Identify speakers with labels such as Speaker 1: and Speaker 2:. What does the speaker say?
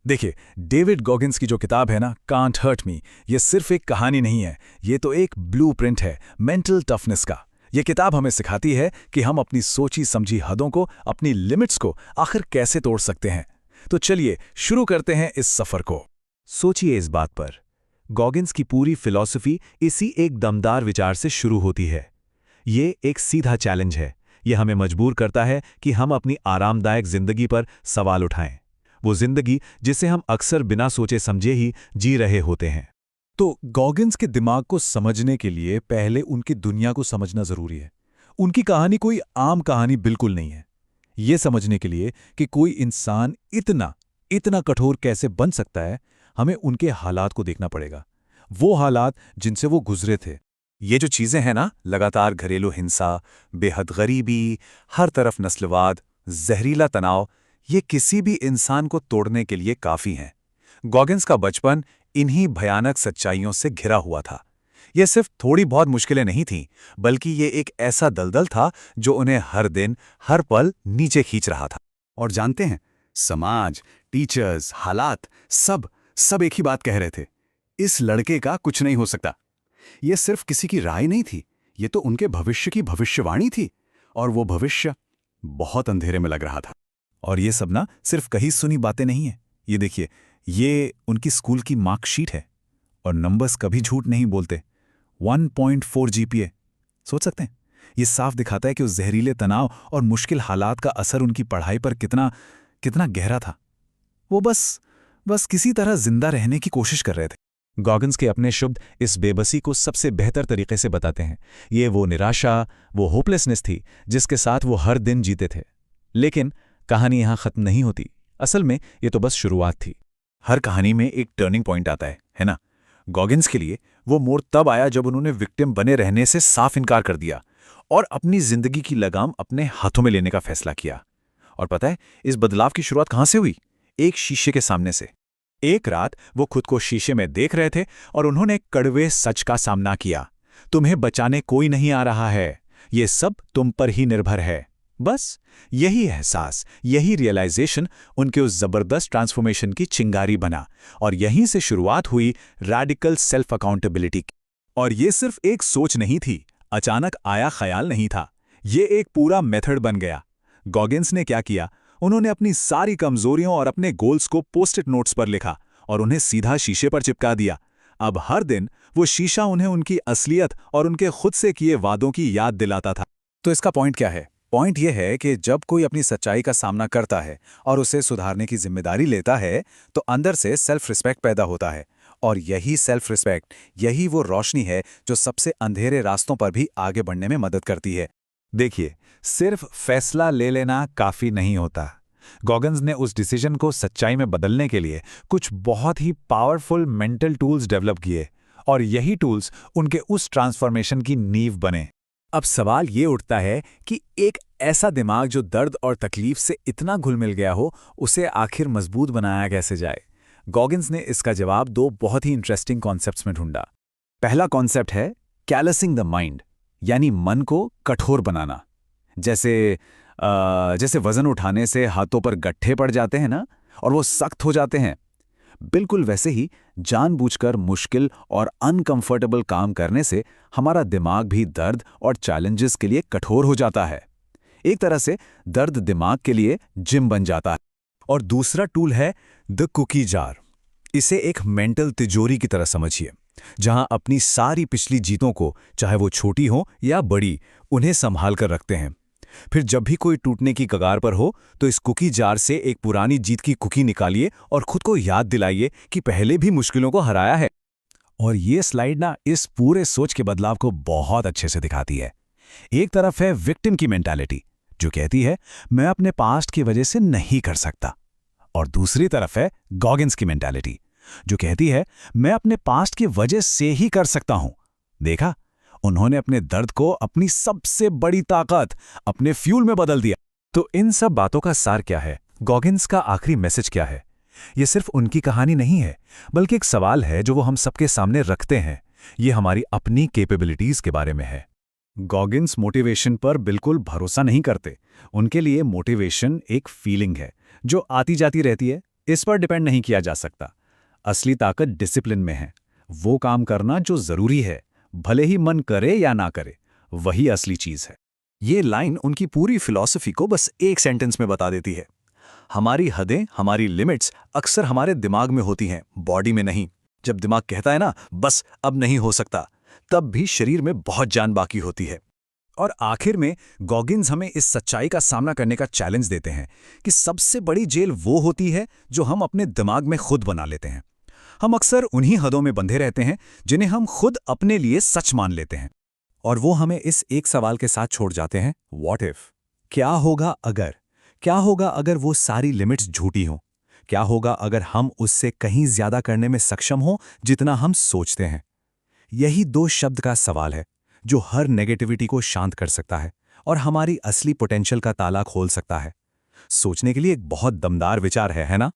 Speaker 1: देखिए, David Goggins की जो किताब है ना, कांट हर्ट मी, ये सिर्फ एक कहानी नहीं है, ये तो एक ब्लूप्रिंट है मेंटल टफनेस का। ये किताब हमें सिखाती है कि हम अपनी सोची समझी हदों को, अपनी लिमिट्स को आखिर कैसे तोड़ सकते हैं। तो चलिए शुरू करते हैं इस सफर को।
Speaker 2: सोचिए इस बात पर। गॉगिन्स की पूरी फिलॉसफी इसी एक दमदार विचार से शुरू होती है। ये एक सीधा चैलेंज है। ये हमें मजबूर करता है कि हम अपनी आरामदायक जिंदगी पर सवाल उठाएं। वो जिंदगी जिसे हम अक्सर बिना सोचे समझे ही जी रहे होते हैं।
Speaker 1: तो गॉगिन्स के दिमाग को समझने के लिए पहले उनकी दुनिया को समझना जरूरी है। उनकी कहानी कोई आम कहानी बिल्कुल नहीं है। ये समझने के लिए कि कोई इंसान इतना इतना कठोर कैसे बन सकता है, हमें उनके हालात को देखना पड़ेगा। वो हालात जिनसे वो गुजरे थे।
Speaker 3: ये जो चीजें हैं ना, लगातार घरेलू हिंसा, बेहद गरीबी, हर तरफ नस्लवाद, जहरीला तनाव, ये किसी भी इंसान को तोड़ने के लिए काफी हैं। गॉगिन्स का बचपन इन्हीं भयानक सच्चाइयों से घिरा हुआ था। ये सिर्फ थोड़ी बहुत मुश्किलें नहीं थीं, बल्कि ये एक ऐसा दलदल था जो उन्हें हर दिन, हर पल नीचे खींच रहा था।
Speaker 4: और जानते हैं, समाज, टीचर्स, हालात, सब एक ही बात कह रहे थे। इस लड़के का कुछ नहीं हो सकता। ये सिर्फ किसी की राय नहीं थी, ये तो उनके भविष्य की भविष्यवाणी थी। और वो भविष्य बहुत अंधेरे में लग रहा था।
Speaker 1: और ये सब ना सिर्फ कहीं सुनी बातें नहीं है। ये देखिए, ये उनकी स्कूल की मार्कशीट है। और नंबर्स कभी झूठ नहीं बोलते। 1.4 जीपीए। सोच सकते हैं, ये साफ दिखाता है कि उस जहरीले तनाव और मुश्किल हालात का असर उनकी पढ़ाई पर कितना कितना गहरा था। वो बस किसी तरह जिंदा रहने की कोशिश कर रहे थे।
Speaker 2: गॉगिन्स के अपने शब्द इस बेबसी को सबसे बेहतर तरीके से बताते हैं। ये वो निराशा, वो होपलेसनेस थी जिसके साथ वो हर दिन जीते थे। लेकिन कहानी यहां खत्म नहीं होती। असल में ये तो बस शुरुआत थी।
Speaker 3: हर कहानी में एक टर्निंग पॉइंट आता है ना? गॉगिन्स के लिए वो मोड़ तब आया जब उन्होंने विक्टिम बने रहने से साफ इनकार कर दिया और अपनी जिंदगी की लगाम अपने हाथों में लेने का फैसला किया। और पता है, इस बदलाव की शुरुआत कहां से हुई? एक शीशे के सामने से।
Speaker 2: एक रात वो खुद को शीशे में देख रहे थे और उन्होंने कड़वे सच का सामना किया। तुम्हें बचाने कोई नहीं आ रहा है, ये सब तुम पर ही निर्भर है। बस यही एहसास, यही रियलाइजेशन उनके उस जबरदस्त ट्रांसफॉर्मेशन की चिंगारी बना। और यहीं से शुरुआत हुई रैडिकल सेल्फ अकाउंटेबिलिटी की। और ये सिर्फ एक सोच नहीं थी, अचानक आया ख्याल नहीं था, ये एक पूरा मेथड बन गया। गॉगिन्स ने क्या किया? उन्होंने अपनी सारी कमजोरियों और अपने गोल्स को पोस्ट-इट नोट्स पर लिखा और उन्हें सीधा शीशे पर चिपका दिया। अब हर दिन वो शीशा उन्हें उनकी असलियत और उनके खुद से किए वादों की याद दिलाता था।
Speaker 1: तो इसका पॉइंट क्या है? पॉइंट यह है कि जब कोई अपनी सच्चाई का सामना करता है और उसे सुधारने की जिम्मेदारी लेता है, तो अंदर से सेल्फ रिस्पेक्ट पैदा होता है। और यही सेल्फ रिस्पेक्ट, यही वो रोशनी है जो सबसे अंधेरे रास्तों पर भी आगे बढ़ने में मदद करती है।
Speaker 2: देखिए, सिर्फ फैसला ले लेना काफी नहीं होता। गॉगिन्स ने उस डिसीजन को सच्चाई में बदलने के लिए कुछ बहुत ही पावरफुल मेंटल टूल्स डेवलप किए और यही टूल्स उनके उस ट्रांसफॉर्मेशन की नींव बने।
Speaker 1: अब सवाल ये उठता है कि एक ऐसा दिमाग जो दर्द और तकलीफ से इतना घुल मिल गया हो, उसे आखिर मजबूत बनाया कैसे जाए? गॉगिन्स ने इसका जवाब दो बहुत ही इंटरेस्टिंग कॉन्सेप्ट्स में ढूंढा। पहला कॉन्सेप्ट है कैलसिंग द माइंड, यानी मन को कठोर बनाना। जैसे वजन उठाने से हाथों पर गट्ठे पड़ जाते हैं ना, और वो सख्त हो जाते हैं। बिल्कुल वैसे ही जानबूझकर मुश्किल और अनकंफर्टेबल काम करने से हमारा दिमाग भी दर्द और चैलेंजेस के लिए कठोर हो जाता है। एक तरह से दर्द दिमाग के लिए जिम बन जाता है। और दूसरा टूल है द कुकी जार। इसे एक मेंटल तिजोरी की तरह समझिए, जहां अपनी सारी पिछली जीतों को, चाहे वो छोटी हो या बड़ी, उन्हें संभाल कर रखते हैं। फिर जब भी कोई टूटने की कगार पर हो, तो इस कुकी जार से एक पुरानी जीत की कुकी निकालिए और खुद को याद दिलाइए कि पहले भी मुश्किलों को हराया है। और ये स्लाइड ना इस पूरे सोच के बदलाव को बहुत अच्छे से दिखाती है। एक तरफ है विक्टिम की मेंटालिटी, जो कहती है मैं अपने पास्ट की वजह से नहीं कर सकता, और दूसरी तरफ है गॉगिन्स की मेंटालिटी, जो कहती है मैं अपने पास्ट की वजह से ही कर सकता हूं। देखा, उन्होंने अपने दर्द को अपनी सबसे बड़ी ताकत, अपने फ्यूल में बदल दिया। तो इन सब बातों का सार क्या है? गॉगिन्स का आखिरी मैसेज क्या है? ये सिर्फ उनकी कहानी नहीं है, बल्कि एक सवाल है जो वो हम सबके सामने रखते हैं। ये हमारी अपनी कैपेबिलिटीज के बारे में है। गॉगिन्स मोटिवेशन पर बिल्कुल भरोसा नहीं करते। उनके लिए मोटिवेशन एक फीलिंग है जो आती जाती रहती है, इस पर डिपेंड नहीं किया जा सकता। असली ताकत डिसिप्लिन में है। वो काम करना जो जरूरी है, भले ही मन करे या ना करे, वही असली चीज है।
Speaker 3: ये लाइन उनकी पूरी फिलॉसफी को बस एक सेंटेंस में बता देती है। हमारी हदें, हमारी लिमिट्स अक्सर हमारे दिमाग में होती हैं, बॉडी में नहीं। जब दिमाग कहता है ना बस अब नहीं हो सकता, तब भी शरीर में बहुत जान बाकी होती है।
Speaker 2: और आखिर में गॉगिन्स हमें इस सच्चाई का सामना करने का चैलेंज देते हैं कि सबसे बड़ी जेल वो होती है जो हम अपने दिमाग में खुद बना लेते हैं। हम अक्सर उन्हीं हदों में बंधे रहते हैं जिन्हें हम खुद अपने लिए सच मान लेते हैं।
Speaker 3: और वो हमें इस एक सवाल के साथ छोड़ जाते हैं, व्हाट इफ? क्या होगा अगर? क्या होगा अगर वो सारी लिमिट्स झूठी हों? क्या होगा अगर हम उससे कहीं ज्यादा करने में सक्षम हों जितना हम सोचते हैं? यही दो शब्द का सवाल है जो हर नेगेटिविटी को शांत कर सकता है और हमारी असली पोटेंशियल का ताला खोल सकता है। सोचने के लिए एक बहुत दमदार विचार है ना?